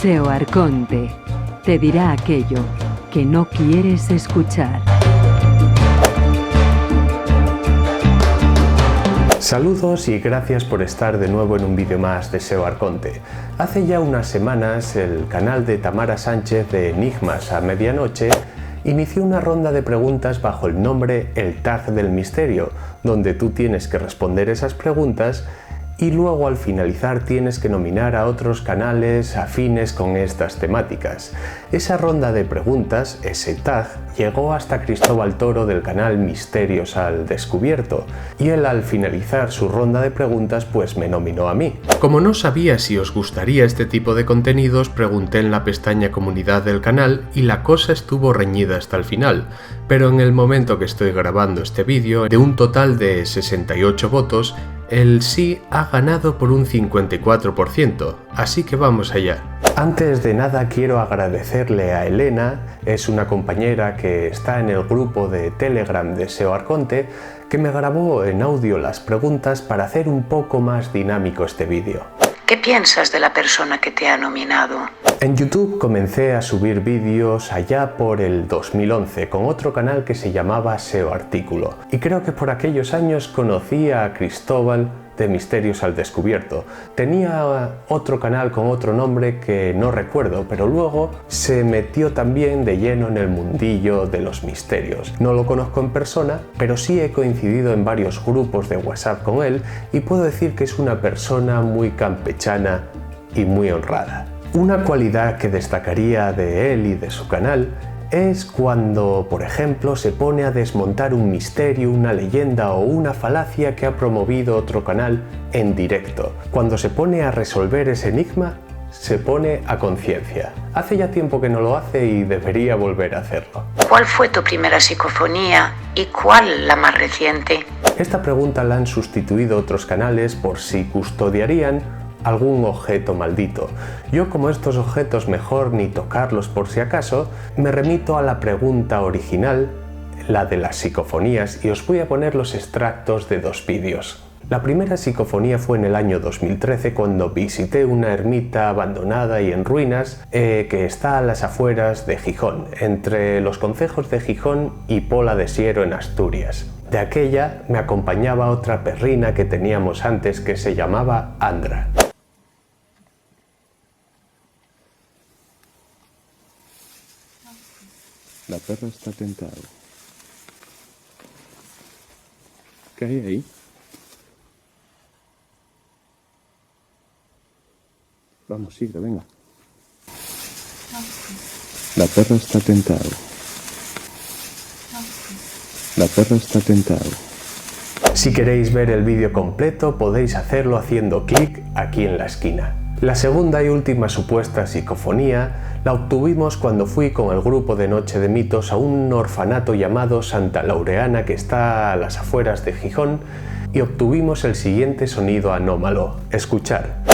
Seo Arconte te dirá aquello que no quieres escuchar. Saludos y gracias por estar de nuevo en un vídeo más de Seo Arconte. Hace ya unas semanas el canal de Tamara Sánchez de Enigmas a Medianoche inició una ronda de preguntas bajo el nombre El Tag del Misterio, donde tú tienes que responder esas preguntas y luego al finalizar tienes que nominar a otros canales afines con estas temáticas. Esa ronda de preguntas, ese tag, llegó hasta Cristóbal Toro del canal Misterios al Descubierto y él al finalizar su ronda de preguntas pues me nominó a mí. Como no sabía si os gustaría este tipo de contenidos, pregunté en la pestaña comunidad del canal y la cosa estuvo reñida hasta el final, pero en el momento que estoy grabando este vídeo, de un total de 68 votos, el sí ha ganado por un 54%, así que vamos allá. Antes de nada quiero agradecerle a Elena, es una compañera que está en el grupo de Telegram de Seo Arconte, que me grabó en audio las preguntas para hacer un poco más dinámico este vídeo. ¿Qué piensas de la persona que te ha nominado? En YouTube comencé a subir vídeos allá por el 2011 con otro canal que se llamaba Seo Artículo y creo que por aquellos años conocí a Cristóbal de Misterios al Descubierto. Tenía otro canal con otro nombre que no recuerdo, pero luego se metió también de lleno en el mundillo de los misterios. No lo conozco en persona, pero sí he coincidido en varios grupos de WhatsApp con él y puedo decir que es una persona muy campechana y muy honrada. Una cualidad que destacaría de él y de su canal es cuando, por ejemplo, se pone a desmontar un misterio, una leyenda o una falacia que ha promovido otro canal en directo. Cuando se pone a resolver ese enigma, se pone a conciencia. Hace ya tiempo que no lo hace y debería volver a hacerlo. ¿Cuál fue tu primera psicofonía y cuál la más reciente? Esta pregunta la han sustituido otros canales por si custodiarían algún objeto maldito. Yo, como estos objetos mejor ni tocarlos por si acaso, me remito a la pregunta original, la de las psicofonías, y os voy a poner los extractos de dos vídeos. La primera psicofonía fue en el año 2013 cuando visité una ermita abandonada y en ruinas que está a las afueras de Gijón, entre los concejos de Gijón y Pola de Siero en Asturias. De aquella me acompañaba otra perrina que teníamos antes que se llamaba Andra. La perra está tentada. ¿Qué hay ahí? Vamos, sigue, venga. La perra está tentada. La perra está tentada. Si queréis ver el vídeo completo, podéis hacerlo haciendo clic aquí en la esquina. La segunda y última supuesta psicofonía la obtuvimos cuando fui con el grupo de Noche de Mitos a un orfanato llamado Santa Laureana que está a las afueras de Gijón y obtuvimos el siguiente sonido anómalo. Escuchar.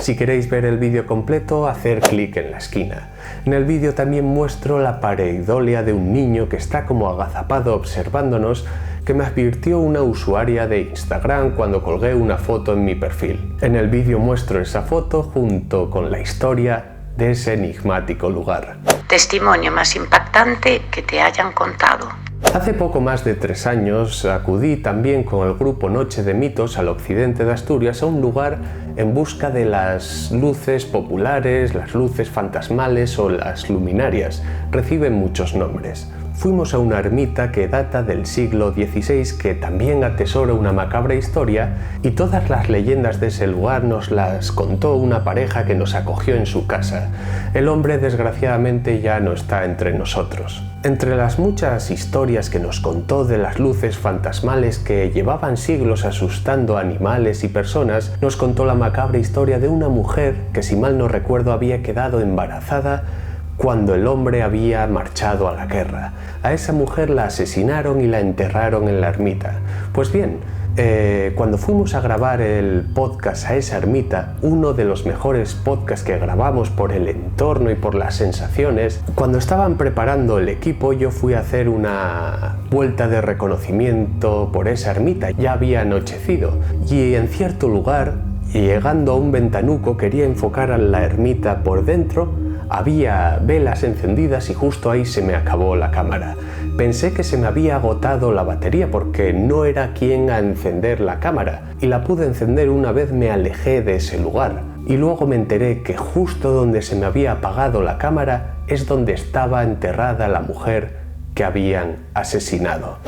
Si queréis ver el vídeo completo, hacer clic en la esquina. En el vídeo también muestro la pareidolia de un niño que está como agazapado observándonos, que me advirtió una usuaria de Instagram cuando colgué una foto en mi perfil. En el vídeo muestro esa foto junto con la historia de ese enigmático lugar. Testimonio más impactante que te hayan contado. Hace poco más de 3 años acudí también con el grupo Noche de Mitos al occidente de Asturias a un lugar en busca de las luces populares, las luces fantasmales o las luminarias. Reciben muchos nombres. Fuimos a una ermita que data del siglo XVI que también atesora una macabra historia y todas las leyendas de ese lugar nos las contó una pareja que nos acogió en su casa. El hombre desgraciadamente ya no está entre nosotros. Entre las muchas historias que nos contó de las luces fantasmales que llevaban siglos asustando a animales y personas, nos contó la macabra historia de una mujer que, si mal no recuerdo, había quedado embarazada cuando el hombre había marchado a la guerra. A esa mujer la asesinaron y la enterraron en la ermita. Pues bien, cuando fuimos a grabar el podcast a esa ermita, uno de los mejores podcasts que grabamos por el entorno y por las sensaciones, cuando estaban preparando el equipo yo fui a hacer una vuelta de reconocimiento por esa ermita. Ya había anochecido y en cierto lugar, llegando a un ventanuco, quería enfocar a la ermita por dentro. Había velas encendidas y justo ahí se me acabó la cámara. Pensé que se me había agotado la batería porque no era quien a encender la cámara y la pude encender una vez me alejé de ese lugar. Y luego me enteré que justo donde se me había apagado la cámara es donde estaba enterrada la mujer que habían asesinado.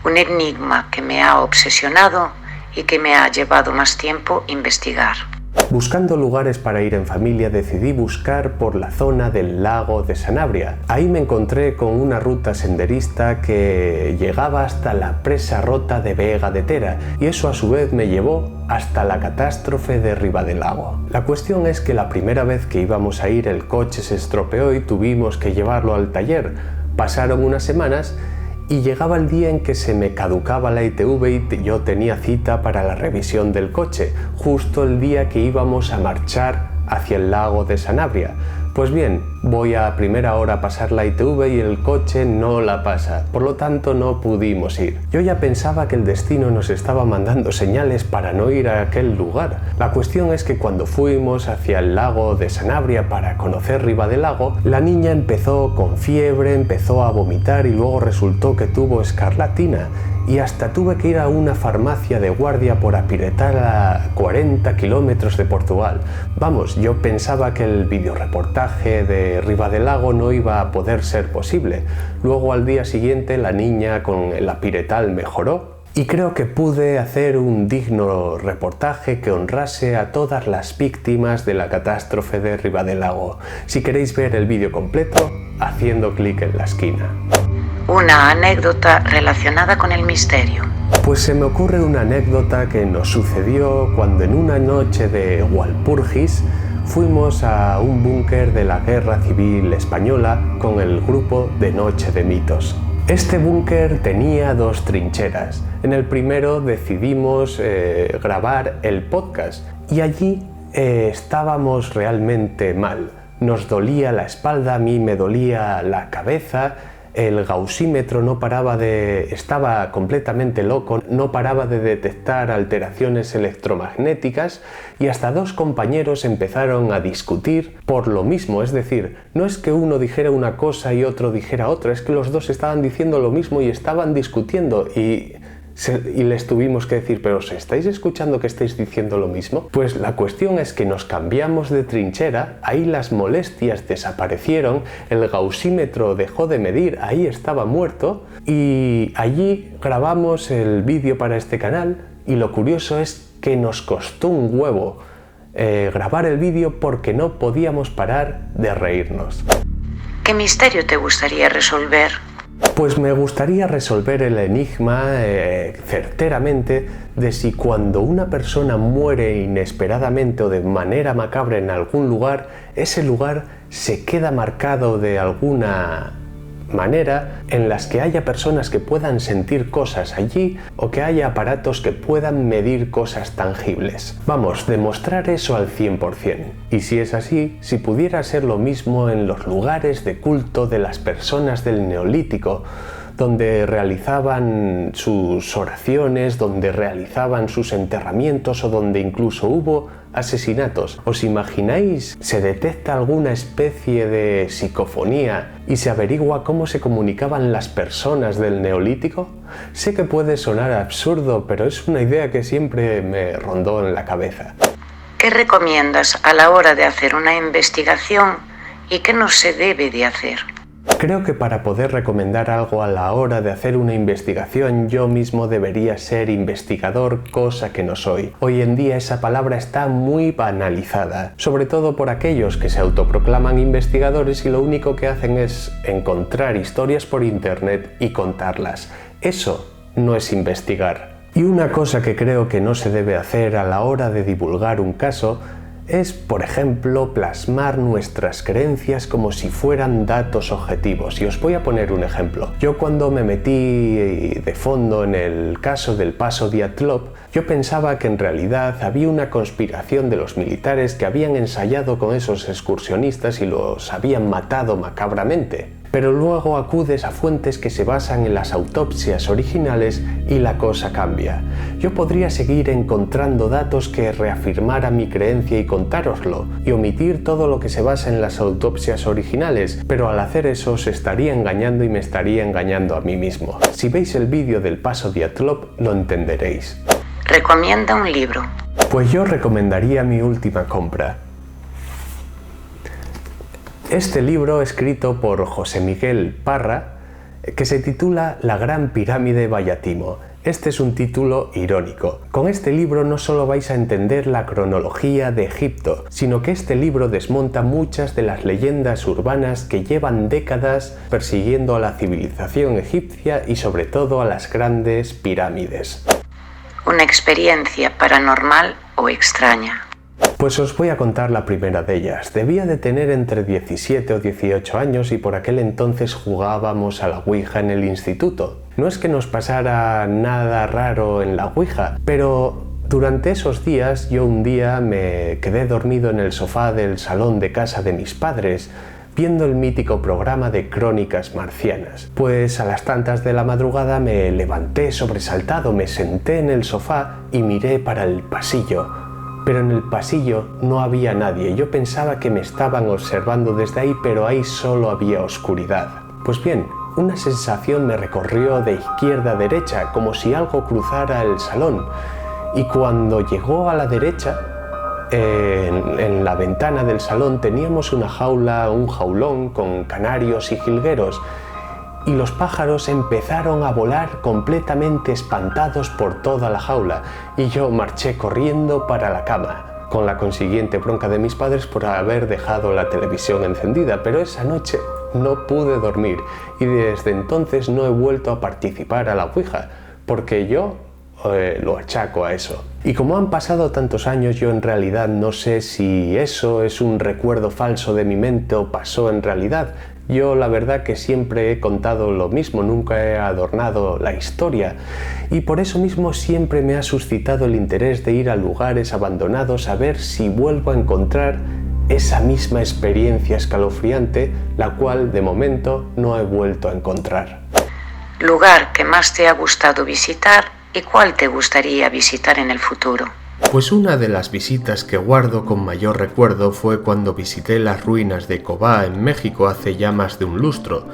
Un enigma que me ha obsesionado y que me ha llevado más tiempo investigar. Buscando lugares para ir en familia decidí buscar por la zona del lago de Sanabria. Ahí me encontré con una ruta senderista que llegaba hasta la presa rota de Vega de Tera y eso a su vez me llevó hasta la catástrofe de Ribadelago. La cuestión es que la primera vez que íbamos a ir el coche se estropeó y tuvimos que llevarlo al taller. Pasaron unas semanas y llegaba el día en que se me caducaba la ITV y yo tenía cita para la revisión del coche, justo el día que íbamos a marchar hacia el lago de Sanabria. Pues bien, voy a primera hora a pasar la ITV y el coche no la pasa, por lo tanto no pudimos ir. Yo ya pensaba que el destino nos estaba mandando señales para no ir a aquel lugar. La cuestión es que cuando fuimos hacia el lago de Sanabria para conocer Ribadelago, la niña empezó con fiebre, empezó a vomitar y luego resultó que tuvo escarlatina. Y hasta tuve que ir a una farmacia de guardia por apiretal a 40 kilómetros de Portugal. Vamos, yo pensaba que el videoreportaje de Ribadelago no iba a poder ser posible. Luego al día siguiente la niña con el apiretal mejoró y creo que pude hacer un digno reportaje que honrase a todas las víctimas de la catástrofe de Ribadelago. Si queréis ver el vídeo completo, haciendo clic en la esquina. Una anécdota relacionada con el misterio. Pues se me ocurre una anécdota que nos sucedió cuando en una noche de Walpurgis fuimos a un búnker de la Guerra Civil Española con el grupo de Noche de Mitos. Este búnker tenía dos trincheras. En el primero decidimos grabar el podcast y allí estábamos realmente mal. Nos dolía la espalda, a mí me dolía la cabeza. El gausímetro estaba completamente loco, no paraba de detectar alteraciones electromagnéticas y hasta dos compañeros empezaron a discutir por lo mismo. Es decir, no es que uno dijera una cosa y otro dijera otra, es que los dos estaban diciendo lo mismo y estaban discutiendo y les tuvimos que decir, ¿pero os estáis escuchando que estáis diciendo lo mismo? Pues la cuestión es que nos cambiamos de trinchera, ahí las molestias desaparecieron, el gausímetro dejó de medir, ahí estaba muerto y allí grabamos el vídeo para este canal y lo curioso es que nos costó un huevo grabar el vídeo porque no podíamos parar de reírnos. ¿Qué misterio te gustaría resolver? Pues me gustaría resolver el enigma certeramente de si cuando una persona muere inesperadamente o de manera macabra en algún lugar, ese lugar se queda marcado de alguna manera en las que haya personas que puedan sentir cosas allí o que haya aparatos que puedan medir cosas tangibles. Vamos, demostrar eso al 100%. Y si es así, si pudiera ser lo mismo en los lugares de culto de las personas del Neolítico, donde realizaban sus oraciones, donde realizaban sus enterramientos o donde incluso hubo asesinatos. ¿Os imagináis? ¿Se detecta alguna especie de psicofonía y se averigua cómo se comunicaban las personas del Neolítico? Sé que puede sonar absurdo, pero es una idea que siempre me rondó en la cabeza. ¿Qué recomiendas a la hora de hacer una investigación y qué no se debe de hacer? Creo que para poder recomendar algo a la hora de hacer una investigación yo mismo debería ser investigador, cosa que no soy. Hoy en día esa palabra está muy banalizada, sobre todo por aquellos que se autoproclaman investigadores y lo único que hacen es encontrar historias por internet y contarlas. Eso no es investigar. Y una cosa que creo que no se debe hacer a la hora de divulgar un caso es, por ejemplo, plasmar nuestras creencias como si fueran datos objetivos. Y os voy a poner un ejemplo. Yo cuando me metí de fondo en el caso del Paso Dyatlov, yo pensaba que en realidad había una conspiración de los militares que habían ensayado con esos excursionistas y los habían matado macabramente. Pero luego acudes a fuentes que se basan en las autopsias originales y la cosa cambia. Yo podría seguir encontrando datos que reafirmaran mi creencia y contároslo, y omitir todo lo que se basa en las autopsias originales, pero al hacer eso os estaría engañando y me estaría engañando a mí mismo. Si veis el vídeo del Paso Dyatlov lo entenderéis. Recomienda un libro. Pues yo recomendaría mi última compra. Este libro, escrito por José Miguel Parra, que se titula La Gran Pirámide Bayatimo. Este es un título irónico. Con este libro no solo vais a entender la cronología de Egipto, sino que este libro desmonta muchas de las leyendas urbanas que llevan décadas persiguiendo a la civilización egipcia y sobre todo a las grandes pirámides. Una experiencia paranormal o extraña. Pues os voy a contar la primera de ellas. Debía de tener entre 17 o 18 años y por aquel entonces jugábamos a la Ouija en el instituto. No es que nos pasara nada raro en la Ouija, pero durante esos días yo un día me quedé dormido en el sofá del salón de casa de mis padres, viendo el mítico programa de Crónicas Marcianas. Pues a las tantas de la madrugada me levanté sobresaltado, me senté en el sofá y miré para el pasillo. Pero en el pasillo no había nadie. Yo pensaba que me estaban observando desde ahí, pero ahí solo había oscuridad. Pues bien, una sensación me recorrió de izquierda a derecha, como si algo cruzara el salón. Y cuando llegó a la derecha, en la ventana del salón teníamos una jaula, un jaulón con canarios y jilgueros. Y los pájaros empezaron a volar completamente espantados por toda la jaula y yo marché corriendo para la cama, con la consiguiente bronca de mis padres por haber dejado la televisión encendida, pero esa noche no pude dormir y desde entonces no he vuelto a participar a la Ouija, porque yo lo achaco a eso. Y como han pasado tantos años, yo en realidad no sé si eso es un recuerdo falso de mi mente o pasó en realidad. Yo la verdad que siempre he contado lo mismo, nunca he adornado la historia y por eso mismo siempre me ha suscitado el interés de ir a lugares abandonados a ver si vuelvo a encontrar esa misma experiencia escalofriante, la cual de momento no he vuelto a encontrar. Lugar que más te ha gustado visitar y cuál te gustaría visitar en el futuro. Pues una de las visitas que guardo con mayor recuerdo fue cuando visité las ruinas de Cobá en México hace ya más de un lustro.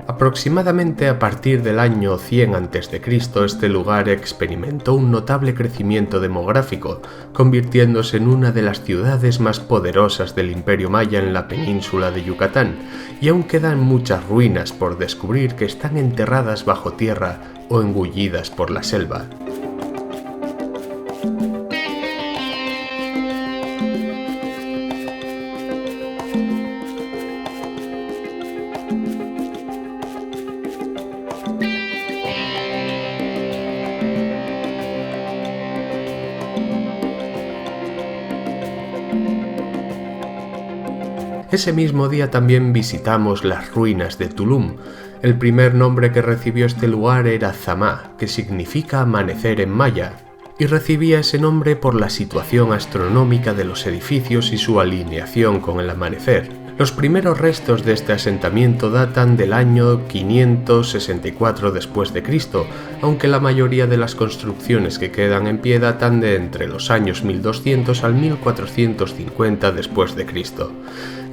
Aproximadamente a partir del año 100 a.C., este lugar experimentó un notable crecimiento demográfico, convirtiéndose en una de las ciudades más poderosas del Imperio Maya en la península de Yucatán, y aún quedan muchas ruinas por descubrir que están enterradas bajo tierra o engullidas por la selva. Ese mismo día también visitamos las ruinas de Tulum. El primer nombre que recibió este lugar era Zamá, que significa amanecer en maya, y recibía ese nombre por la situación astronómica de los edificios y su alineación con el amanecer. Los primeros restos de este asentamiento datan del año 564 después de Cristo, aunque la mayoría de las construcciones que quedan en pie datan de entre los años 1200 al 1450 después de Cristo.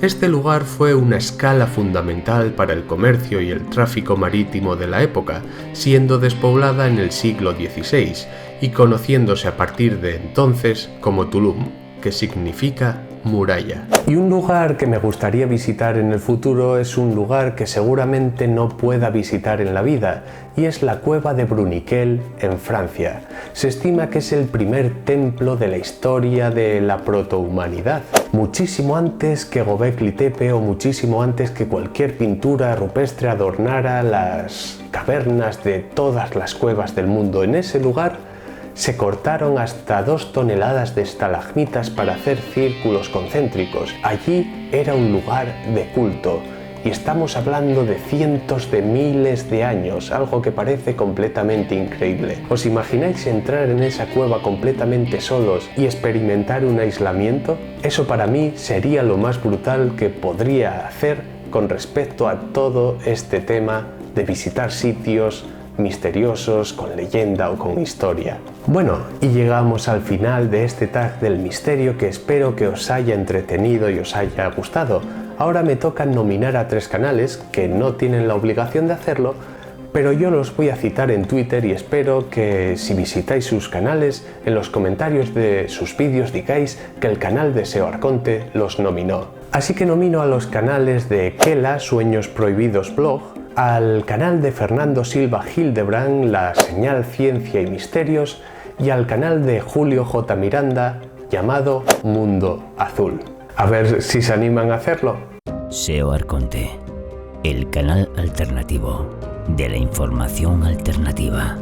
Este lugar fue una escala fundamental para el comercio y el tráfico marítimo de la época, siendo despoblada en el siglo XVI y conociéndose a partir de entonces como Tulum, que significa muralla. Y un lugar que me gustaría visitar en el futuro es un lugar que seguramente no pueda visitar en la vida, y es la cueva de Bruniquel en Francia. Se estima que es el primer templo de la historia de la protohumanidad, muchísimo antes que Göbekli Tepe o muchísimo antes que cualquier pintura rupestre adornara las cavernas de todas las cuevas del mundo. En ese lugar Se cortaron hasta 2 toneladas de estalagmitas para hacer círculos concéntricos. Allí era un lugar de culto. Y estamos hablando de cientos de miles de años, algo que parece completamente increíble. ¿Os imagináis entrar en esa cueva completamente solos y experimentar un aislamiento? Eso para mí sería lo más brutal que podría hacer con respecto a todo este tema de visitar sitios misteriosos, con leyenda o con historia. Bueno, y llegamos al final de este tag del misterio que espero que os haya entretenido y os haya gustado. Ahora me toca nominar a 3 canales que no tienen la obligación de hacerlo, pero yo los voy a citar en Twitter y espero que si visitáis sus canales, en los comentarios de sus vídeos digáis que el canal de SEO Arconte los nominó. Así que nomino a los canales de Kela, Sueños Prohibidos Blog, al canal de Fernando Silva Hildebrand, La Señal Ciencia y Misterios, y al canal de Julio J. Miranda, llamado Mundo Azul. A ver si se animan a hacerlo. SEO Arconte, el canal alternativo de la información alternativa.